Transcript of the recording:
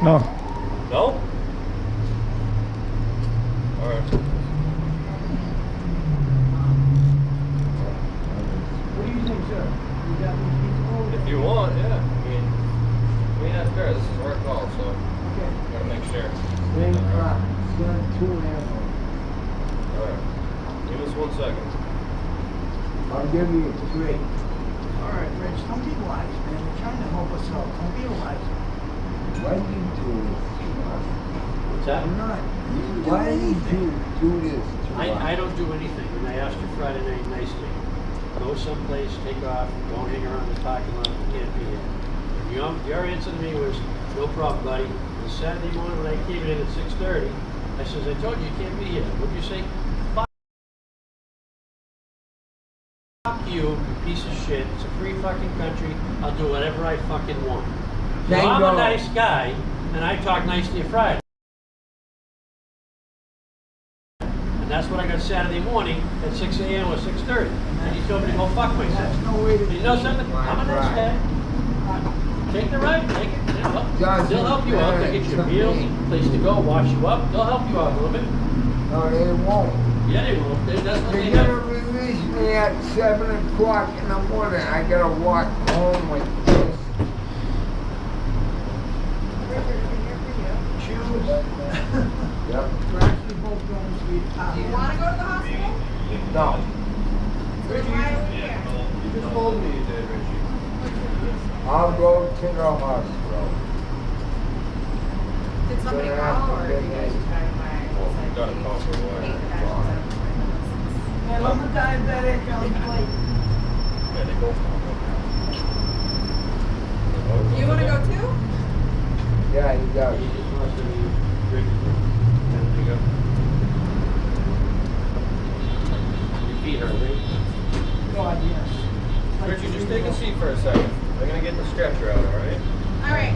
No. No? Alright. What do you think, sir? You got me feasible? If you want, yeah. I mean that's fair. This is our call, so Okay. gotta make sure. Same crop. Send 2 animals. Alright. Give us 1 second. I'll give you 3. All right, Rich, don't be wise, man. We're trying to help us out. Don't be a wise. Why do you do this to us? What's that? I'm not. You didn't do Why do anything. you do this to us? I don't do anything, and I asked you Friday night nicely. Go someplace, take off, don't hang around the parking lot, you can't be here. Your answer to me was, no problem, buddy. And Saturday morning when I came in at 6:30, I says, I told you you can't be here. What'd you say? Fuck you, you piece of shit. It's a free fucking country. I'll do whatever I fucking want. Thank Now, I'm God. a nice guy, and I talk nice to you Friday. And that's what I got Saturday morning at 6 a.m. or 6:30. And you told me to go fuck myself. That's no way to You know something? I'm a nice guy. Take the ride, take it. They'll help you out. They'll get you meals, place to go, wash you up. They'll help you out a little bit. No, they won't. Yeah, they will. That's what they They're gonna do. release me at 7 o'clock in the morning. I gotta walk home with this. choose. Yep. We're actually both going to the top. Do you want to go to the hospital? No. Then why are we here? You just told me you did, Richie. I'll go to the hospital. Did somebody Gonna have call to or get you guys in. driving by? Well, we got a call for a while. And I'm a diabetic, I'm like, Yeah, they both called. You want to go too? Yeah, he does. He just wants to be drinking. There you go. Your feet hurt, right? God, yes. Like Richie, just take a seat for a second. They're gonna get the stretcher out, alright? All right.